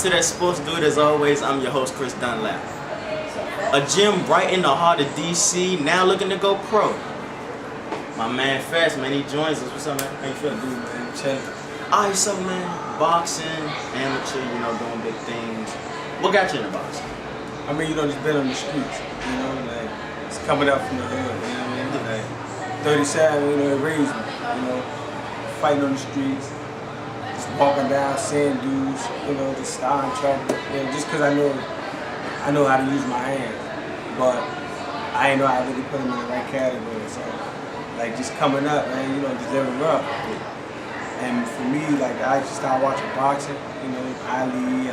to that Sports Dude. As always, I'm your host, Chris Dunlap. A gym right in the heart of DC, now looking to go pro. My man Fast, man, he joins us. What's up, man? How you feeling? Dude, man, chilling. Alright, so man, boxing, amateur, doing big things. What got you into boxing? I mean, just been on the streets, like, it's coming up from the hood, you know what I mean? Like, 37, it raised me, fighting on the streets, just walking down, seeing dudes, just starting trouble, just because I know how to use my hands, but I ain't know how to really put them in the right category, so, like, just coming up, man, just living rough. And for me, like, I just started watching boxing, Ali,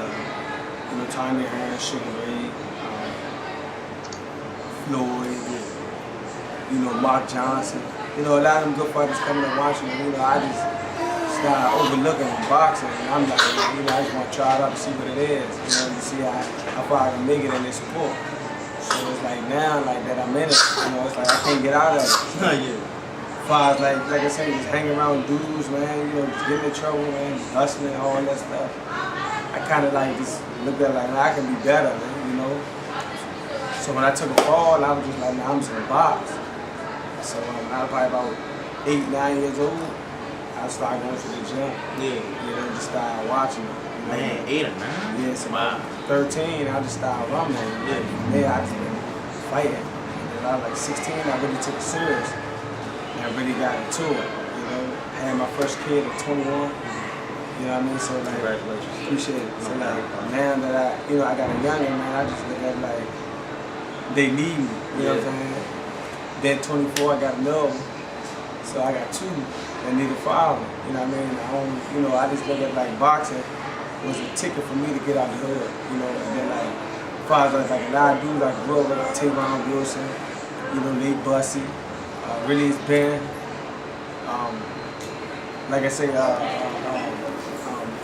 Tanya Hearn, Sugar Ray, Floyd, Mark Johnson. A lot of them good fighters coming up watching me. I just started overlooking boxing, and I'm like, I just want to try it out to see what it is, to see how far I can make it in this sport. So it's like now, like that I'm in it, it's like I can't get out of it. Yeah. As far as like I said, just hanging around with dudes, man, just getting in trouble, man, just hustling, all that stuff. I kind of like just looked at it like, man, I can be better, man, So when I took a fall, I was just like, man, I'm just gonna box. So I was probably about 8, 9 years old. I started going to the gym. Yeah. Just started watching it. Man, 8 or 9? Yeah, so wow. 13, I just started running. Yeah, I just been fighting. And then I was like 16, I really took it serious. I really got into it, I had my first kid at 21, you know what I mean? So like, congratulations. Appreciate it. So like, now that I got a youngin', man, I just look at it like, they need me, you know what I'm saying? Then 24, I got another one, so I got 2 that need a father, you know what I mean? I just look at like boxing was a ticket for me to get out the hood, and then like, fathers like a lot of dudes, I grew up with like Tavon Wilson, Nate Bussy, really it's been, like I say,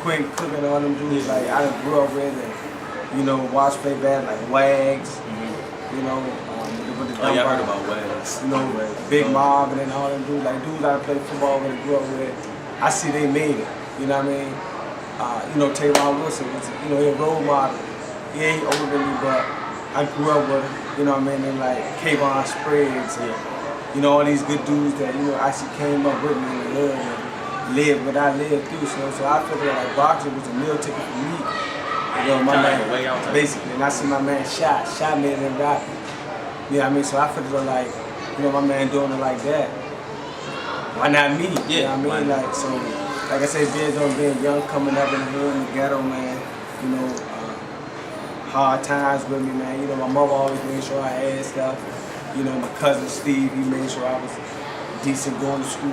Quinn Cook and all them dudes, like I done grew up with and, watch play bad like Wags, with the Oh, yeah, I heard about Wags. Big Mob and all them dudes, like dudes I played football with and grew up with, I see they made it, you know what I mean? Tavon Wilson was, he a role model. He ain't older than me, but I grew up with him, you know what I mean? And like Kayvon Spriggs, all these good dudes that, actually came up with me in the hood and lived what I lived through. So I feel like boxing was a meal ticket for me. My man, basically. And I see my man Shot made it in rapping. You know what I mean? So I feel like, my man doing it like that. Why not me? Yeah, you know what I mean? Like, so, like I say, being young, coming up in the hood, in the ghetto, man, hard times with me, man. My mother always made sure I had stuff. My cousin Steve, he made sure I was decent going to school,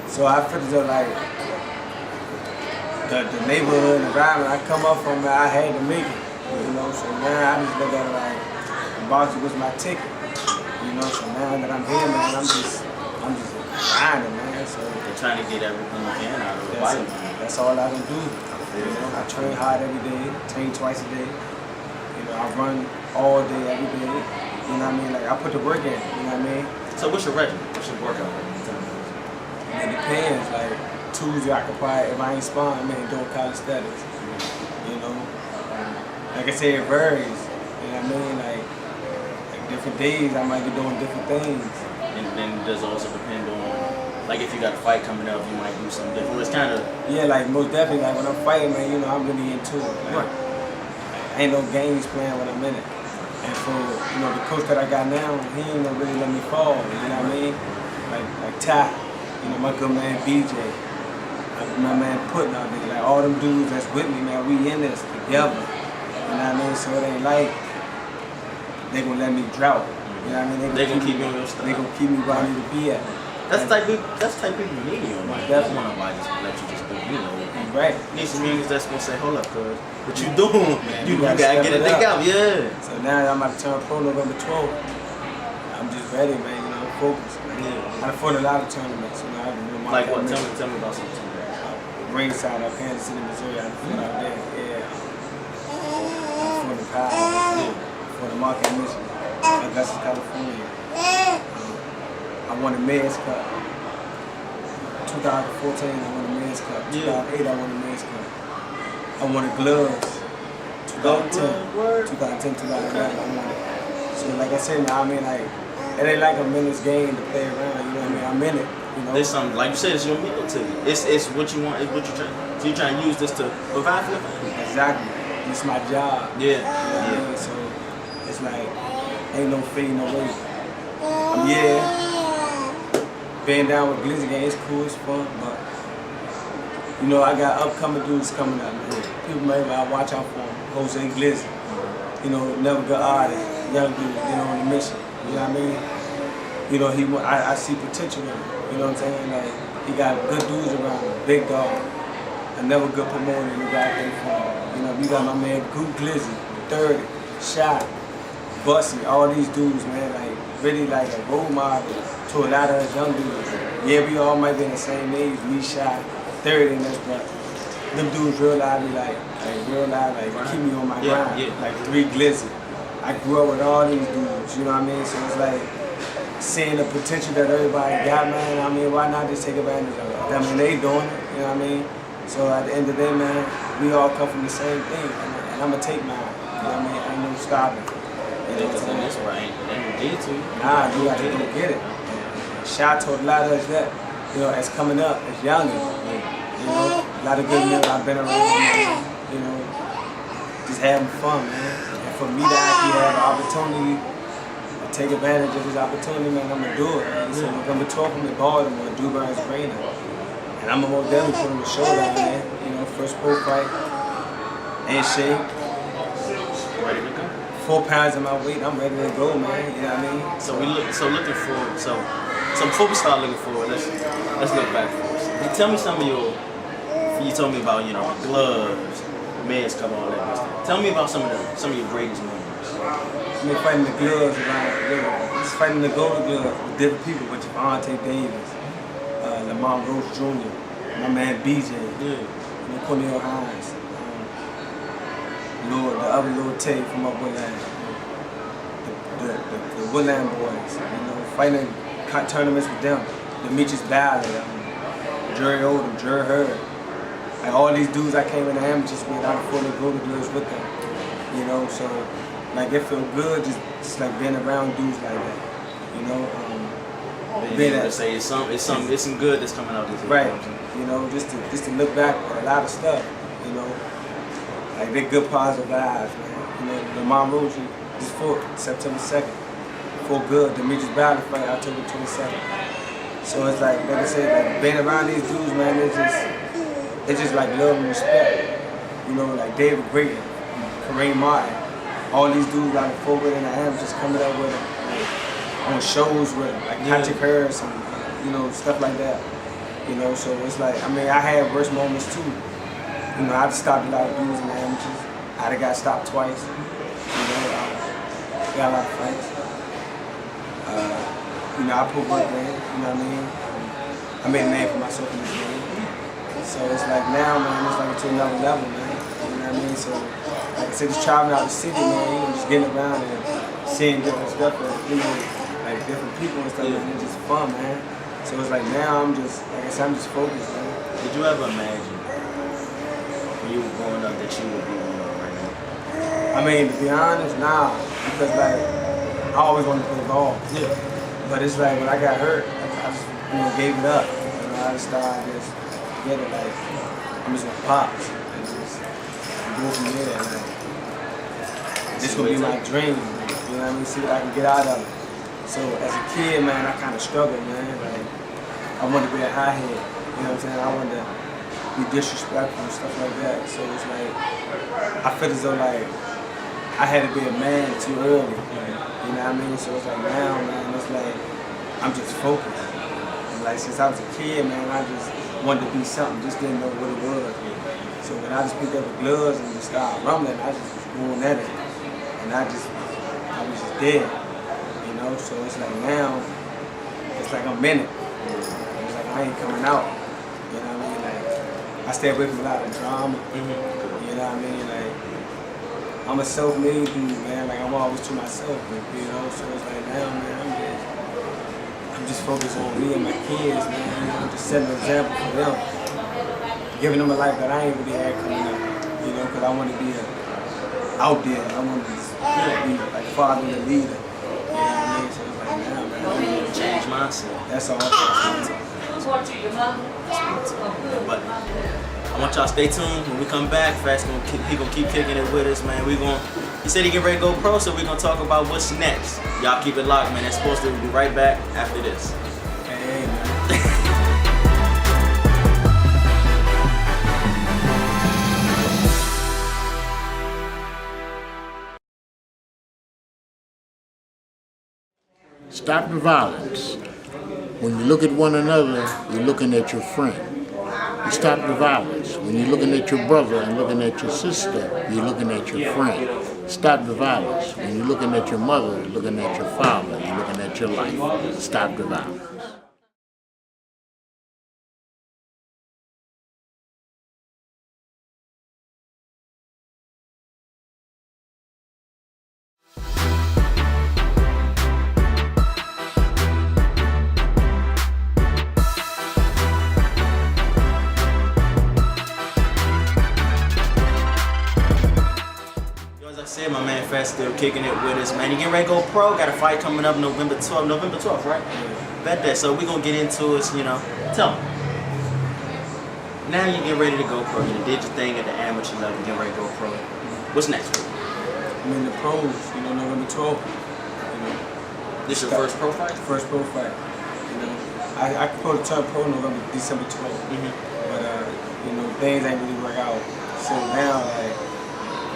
So I feel like the neighborhood environment I come up from, I had to make it, So now I just look at it like boxing was my ticket, So now that I'm here, man, I'm just grinding, man. So you're trying to get everything you can out of the fight. That's all I can do. I train hard every day, train twice a day. I run all day, every day. You know what I mean? Like, I put the work in, you know what I mean? So what's your regimen? What's your workout regimen? It depends. Like, Tuesday I could probably, if I ain't sparring, man, doing calisthenics. Like I say, it varies. You know what I mean? Like different days I might be doing different things. And then does also depend on, like if you got a fight coming up, you might do something different. It's kind of... Yeah, like most definitely, like when I'm fighting, man, I'm really into it. Like, ain't no games playing when I'm in it. And for, the coach that I got now, he ain't gonna really let me fall, you know what I mean? Like Ty, my good man BJ, my man Putin out there, like all them dudes that's with me, man, we in this together, you know what I mean? So it ain't like they gonna let me drought, you know what I mean? They gonna keep me on your stuff. They gonna keep me where I need to be at. That's the type of people you need, Like, that's one of why just let you just do, Right. You need some niggas that's gonna say, hold up, cuz, what you doing? Man, you gotta get it out, yeah. So now I'm about to turn pro November 12th. I'm just ready, man, focused. I fought a lot of tournaments, I can like what? Tell me about some tournaments. Ringside up Kansas City, Missouri, I fought out there, I fought the Power, for the Market, Michigan, Augusta, California. I won the Mayor's Cup. 2014, I won the Men's Cup. 2008, I won the Men's Cup. I wanted gloves. Gold 2010, word? 2010, 2011. I wanted. So like I said, now I mean like it ain't like a minute's game to play around. You know what I mean? I'm in it. You know. There's something like you said. It's your meal to you. It's what you want. It's what you trying. So you trying to use this to provide for your family. Exactly. It's my job. Yeah. You know what I mean? So it's like ain't no fee, no way. Being down with Glizzy gang, it's cool, it's fun, but you know I got upcoming dudes coming up. Man. People maybe I watch out for them. Jose Glizzy. You know, never good artist, young dude, you know, on the mission. You know what I mean? You know, I see potential in him. You know what I'm saying? Like he got good dudes around him, big dog. Another good promoter in the back end for him. You know, you got my man Goot Glizzy, 30, Shot, Bussy, all these dudes, man, like really like a role model to a lot of us young dudes. Yeah, we all might be in the same age, me, Shot, 30 in this, but them dudes real live me like keep me on my grind. Yeah. Like 3 Glizzy. I grew up with all these dudes, you know what I mean? So it's like seeing the potential that everybody got, man. I mean, why not just take advantage of it? I mean, they doing it, you know what I mean? So at the end of the day, man, we all come from the same thing, and I'm gonna take mine. You know what I mean? Ain't no stopping. You know what I'm saying? That's right. Ain't no get to you. Nah, you gotta go get it. Shot told a lot of us that, you know, as coming up, as youngin', you know, a lot of good men I've been around, man, you know, just having fun, man. And for me to actually have the opportunity to take advantage of this opportunity, man, I'm gonna do it. Man. So I'm gonna talk from Baltimore, Duburn's Arena. And I'm gonna most definitely put him a show down there. You know, first pro fight, ain't shape. Ready to go. 4 pounds in my weight, I'm ready to go, man. You know what I mean? So looking forward. So before we start looking forward, let's look back first. You tell me some of your. You told me about gloves, men's cover, all that good stuff. Tell me about some of your greatest memories. I mean, fighting the gloves around, just fighting the golden gloves with different people, with Javante Davis, Lamont Rose Jr., my man BJ, Cornel Hines, the other little Tay from up Woodland, the Woodland boys, you know, fighting tournaments with them, Demetrius Ballard, Jerry Odom, Jerry Hurd. Like all these dudes I came in the amateurs with, I afford to go to gloves with them. You know, so like it feel good just like being around dudes like that. You know, being able to say it's some good that's coming out this year. Right. You know, just to look back at a lot of stuff. You know, like they're good positive vibes, man. You know, the Mom Rose is for September 2nd. For good. Demetrius Ballard fight October 22nd. So it's like I said, like being around these dudes, man, it's just like love and respect. You know, like David Gregory, Kareem Martin, all these dudes like forward in the hands just coming up with them, like, on shows with them, like Patrick Harris and you know, stuff like that. You know, so it's like, I mean, I had worse moments too. You know, I've stopped a lot of dudes in the amateurs. I got stopped twice. You know, got a lot of fights. You know, I put work in, you know what I mean? I made a name for myself in this game. So it's like now, man, it's like to another level, man. You know what I mean? So, like I said, just traveling out the city, man, you know, just getting around and seeing different stuff, and, you know, like different people and stuff, and it's just fun, man. So it's like now I'm just, like I said, I'm just focused, man. Did you ever imagine when you were growing up that you would be one of right now? I mean, to be honest, nah, because like, I always wanted to play ball. Yeah. But it's like when I got hurt, I just, you know, gave it up. You know, I just started just get it, like, I'm just gonna pop and just go from there. And, like, this gonna be my dream. You know what I mean? See what I can get out of it. So as a kid, man, I kind of struggled, man. Like, I wanted to be a high head. You know what I'm saying? I wanted to be disrespectful and stuff like that. So it's like, I feel as though like I had to be a man too early. You know what I mean? So it's like now, man, it's like I'm just focused. And like since I was a kid, man, I just wanted to be something, just didn't know what it was. So when I just picked up the gloves and just started rumbling, I just was going at it. And I was just dead. You know, so it's like now, it's like I'm in it. It's like I ain't coming out. You know what I mean? Like I stay away from a lot of drama. You know what I mean? Like I'm a self-made dude, man. Like I'm always to myself, you know. So it's like now, man, I'm just focused on me and my kids, man. You know, just setting an example for them, giving them a life that I ain't really had coming up. You because I want to be out there. I want to be like father and leader. You know what I mean? So it's like, nah, man. Change mindset. That's all. But I want y'all to stay tuned. When we come back, he gonna keep kicking it with us, man. He said he get ready to go pro, so we're gonna talk about what's next. Y'all keep it locked, man. That's supposed to be right back after this. Hey, man. Stop the violence. When you look at one another, you're looking at your friend. You stop the violence. When you're looking at your brother and looking at your sister, you're looking at your friend. Stop the violence. When you're looking at your mother, looking at your father, you're looking at your life. Stop the violence. Said my man Fat still kicking it with us, man. He getting ready to go pro. Got a fight coming up November 12th. November 12th, right? Bet that. So we gonna get into it, you know. Tell me. Now you get ready to go pro. You did your thing at the amateur level, getting ready to go pro. What's next? I'm in the pros, you know, November 12th. You know. This your first pro fight? First pro fight. You know. I could go to turn pro December 12th. But you know, things ain't really work out. So now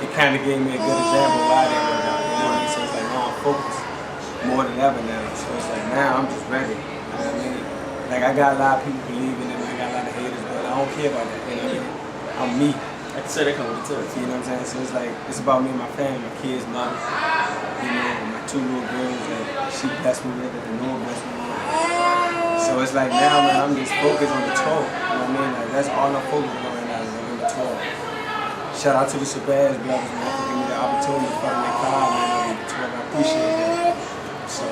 it kind of gave me a good example of why they work out. You know what I mean? So it's like now I'm focused more than ever now. So it's like now I'm just ready. You know what I mean? Like I got a lot of people believing in me, I got a lot of haters, but I don't care about that. You know what I mean? I'm me. I can say that come with the touch. You know what I'm saying? So it's like it's about me and my family, my kids, mother. You know, my two little girls that she blessed me with, that the Lord blessed me with. So it's like now, man, I'm just focused on the 12th. You know what I mean? Like that's all I'm focused on right now is November 12th. Shout out to the Shabazz brothers, man, for giving me the opportunity to fight in that card, man. I appreciate that. So,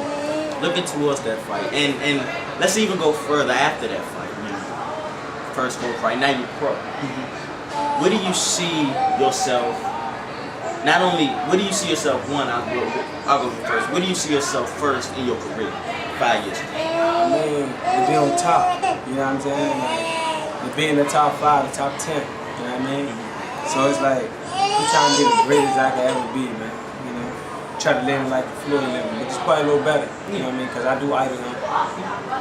looking towards that fight, and let's even go further after that fight. You know, first pro fight, now you're pro. Where do you see yourself? Not only where do you see yourself? One, I'll go first. Where do you see yourself first in your career? 5 years. I mean, to be on top. You know what I'm saying? Like, to be in the top 5, the top 10. You know what I mean? So it's like, I'm trying to be the greatest I can ever be, man. You know, try to live like Floyd living, but it's probably a little better. You know what I mean? Because I do idol him.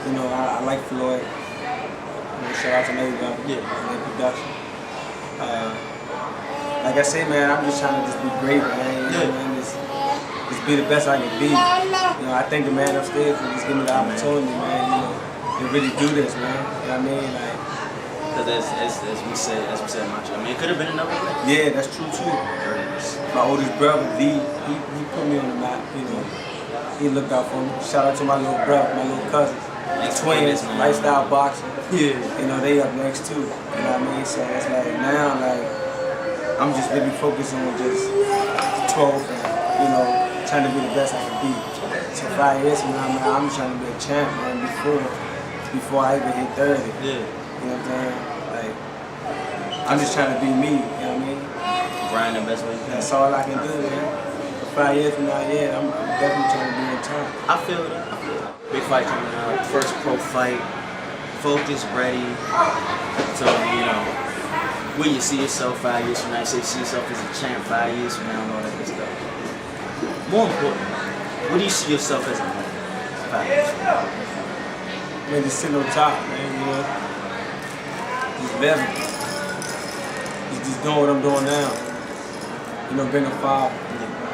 You know, I like Floyd. You know, shout out to Navy and their production. Like I say, man, I'm just trying to just be great, man. You know, man, just be the best I can be. You know, I thank the man upstairs for just giving me the opportunity, man. You know, to really do this, man. You know what I mean? Like. Because as we said, Macho, I mean, it could have been another way. Yeah, that's true too. My oldest brother, D, he put me on the map. You know, he looked out for me. Shout out to my little brother, my little cousins, twins, lifestyle boxing. Yeah, you know they up next too. You know what I mean? So it's like now, like I'm just really focused on just 12 and you know trying to be the best I can be. So 5 years from now, man, I'm trying to be a champ, man. Before I even hit 30. Yeah. You know what I'm saying? Like, I'm just trying to be me, you know what I mean? Grind the best way you can. That's all I can do, man. For 5 years from now, yeah, I'm definitely trying to be on top. I feel that. Big fight coming out, first pro fight, focused, ready. So, you know, where you see yourself 5 years from now, you say you see yourself as a champ 5 years from now and all that good stuff. More important, where do you see yourself as a man 5 years from now? Man, just sitting on top, man, you know? Just living. Just doing what I'm doing now. You know, being a father.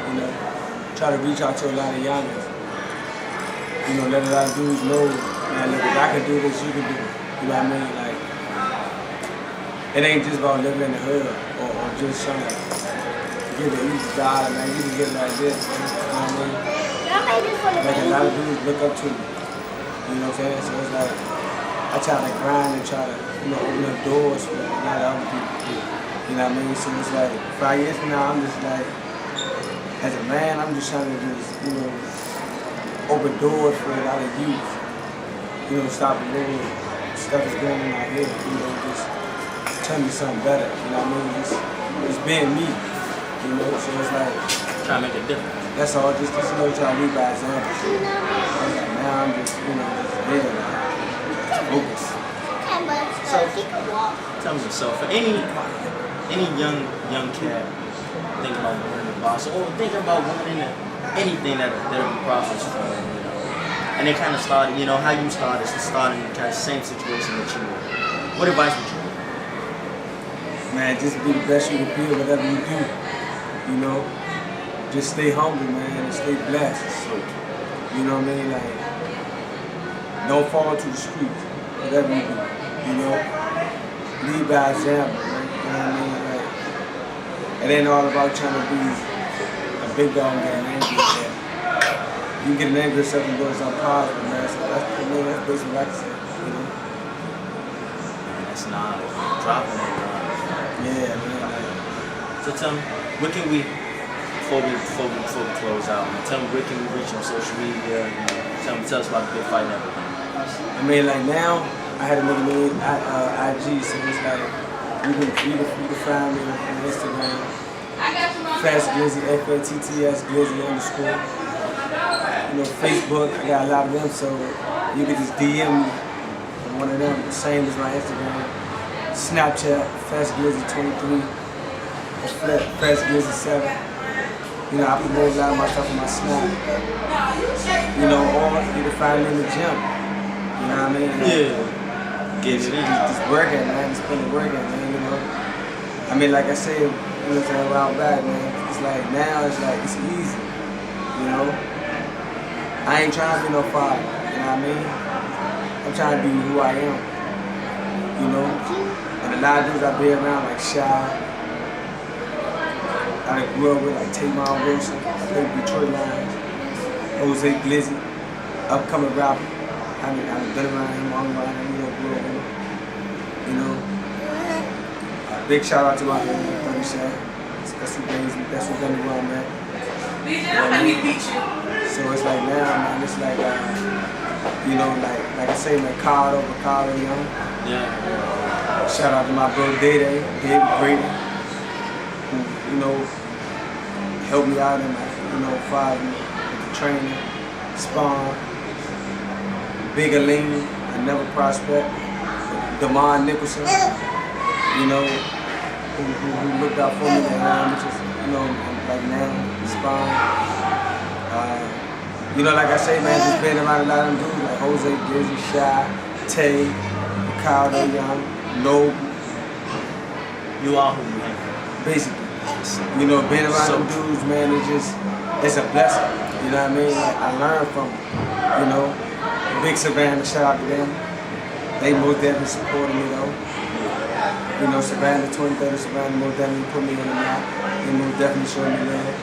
You know, try to reach out to a lot of youngers. You know, let a lot of dudes know, man, look, if I can do this, you can do it. You know what I mean? Like, it ain't just about living in the hood or just trying to get the easy dollar, man. You can get it like this, man. You know what I mean? Like, a lot of dudes look up to me. You know what I'm saying? So it's like, I try to grind and try to, you know, open up doors for a lot of other people. You know what I mean? So it's like, 5 years from now, I'm just like, as a man, I'm just trying to just, you know, open doors for a lot of youth. You know, stop the little stuff that's going on out here. You know, just tell me something better. You know what I mean? Just it's being me, you know. So it's like Trying to make a difference. that's all. Just you know, trying to lead by example. So like, now I'm just there, focus. So tell me, so for any young cat thinking about winning the box or thinking about winning anything that they're in the process for, and they kind of started, how you started in kind of same situation that you were. What advice would you give? Man, just be the best you can be, whatever you do. You know, just stay humble, man, and stay blessed. You know what I mean? Like, don't fall to the streets, whatever you do. You know, lead by example, man. You know what I mean? Like, it ain't all about trying to be a big dog and get angry at that. You can get an angry at something and do something positive, man. So that's basically what I can say, you know? That's not dropping it. Yeah, man. So tell me, where can we, before we close out, tell me where can we reach on social media? Tell us about the big fight and everything. I mean, like now, I had to make a new IG, so it's like, you can find me on Instagram. Fast Glizzy, FATTS Glizzy _. You know, Facebook, I got a lot of them, so you can just DM me on one of them, the same as my Instagram. Snapchat, Fast Glizzy 23, or Fast Glizzy 7. You know, I promote a lot of my stuff on my Snap. You know, or you can find me in the gym. You know what I mean? Yeah. Get it in. Just working, man. Just been working, man. You know. I mean, like I said, a while back, man. It's like now, it's like it's easy. You know. I ain't trying to be no father. You know what I mean? I'm trying to be who I am. You know. And a lot of dudes I be around like Shy. I grew up with like Tamar Wilson. I played Detroit Lions. Jose Glizzy, upcoming rapper. I've been around him, all around him, grew up with him. You know. Big shout out to my man, Gregory. That's what got me wrong, man. So it's like now, man, it's like, like I say, man, Carl Young. Yeah. Shout out to my bro David Gregory, who, helped me out in my, five with the training, Spawn, Big Aline, Another Prospect, Damon Nicholson, who looked out for me at which is, like now, Spawn. Like I say, man, just been around a lot of them dudes, like Jose Glizzy, Shy, Tay, Kyle Young, Noble. You are who you are. Basically. Being around them dudes, man, it's a blessing. You know what I mean? Like, I learned from them. Big Savannah, shout out to them. They most definitely supported me, though. Savannah, 2030 Savannah, most definitely put me on the map. They most definitely showed me love.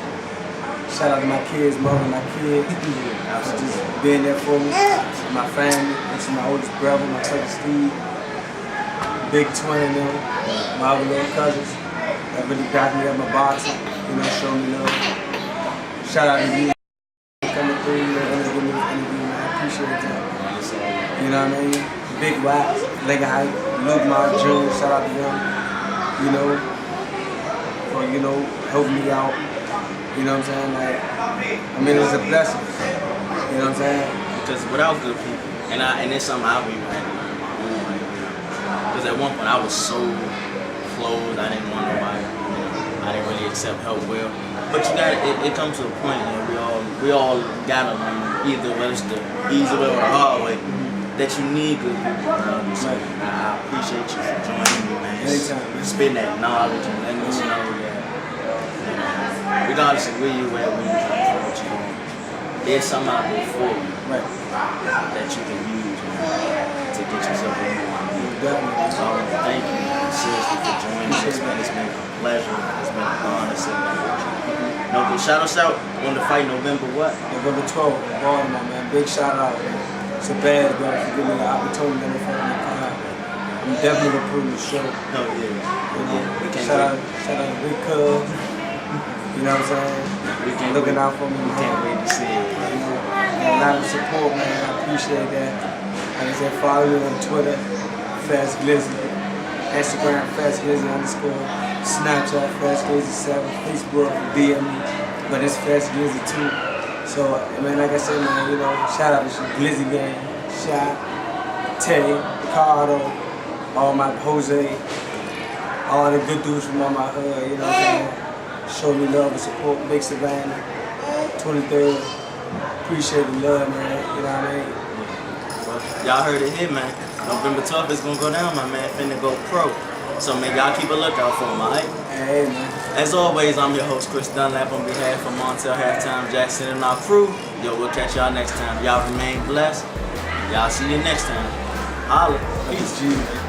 Shout out to my kids, mother, my kids. Just being there for me. My family, this is my oldest brother, my cousin Steve. Big twin and them, my other little cousins. That really backed me up my boxing, showed me love. Shout out to you coming through, give me this interview, man. I appreciate that. You know what I mean? Big Wax, Leg Height, Luke Mar Jr., shout out to them. For, helping me out. You know what I'm saying? Like, it's a blessing. You know what I'm saying? Because without good people, and it's something I'll be right on my own way. Because at one point I was so closed, I didn't want nobody. I didn't really accept help well. But you got it comes to a point, we all gotta learn either whether it's the easy way or the hard way that you need good people around you. So I appreciate you for joining me, man. Anytime, man. Spitting that knowledge and letting us know that regardless of where you at, where you trying to what you doing, there's something out there for you that you can use to get yourself where you want to be. Definitely. So I want to thank you seriously for joining us. It's been a pleasure. It's been an honor sitting down with you. Shout us out on the fight November what? November 12th in Baltimore, man. Big shout out, man. It's a bad girl for giving me the opportunity in front of my car. I'm definitely gonna prove the show. Oh yeah. We can't shout out to Big Cub. You know what I'm saying? Looking out for me. We can't wait to see it. A lot of support, man. I appreciate that. Like I said, follow me on Twitter, Fast Glizzy. Instagram, Fast Glizzy _. Snapchat, Fast Glizzy 7, Facebook, DM me, but it's Fast Glizzy 2. So, man, like I said, man, you know, shout out to Glizzy Gang, Shy, Tay, Ricardo, all my Jose, all the good dudes from all my hood, you know what I'm saying? Show me love and support, Big Savannah, 23rd. Appreciate the love, man, you know what I mean? Well, y'all heard it here, man. November 12th is gonna go down, my man. Finna go pro. So, man, y'all keep a lookout for him, alright? Hey, man. As always, I'm your host, Chris Dunlap, on behalf of Montel, Halftime Jackson, and our crew. Yo, we'll catch y'all next time. Y'all remain blessed. Y'all see you next time. Holla. Peace, G.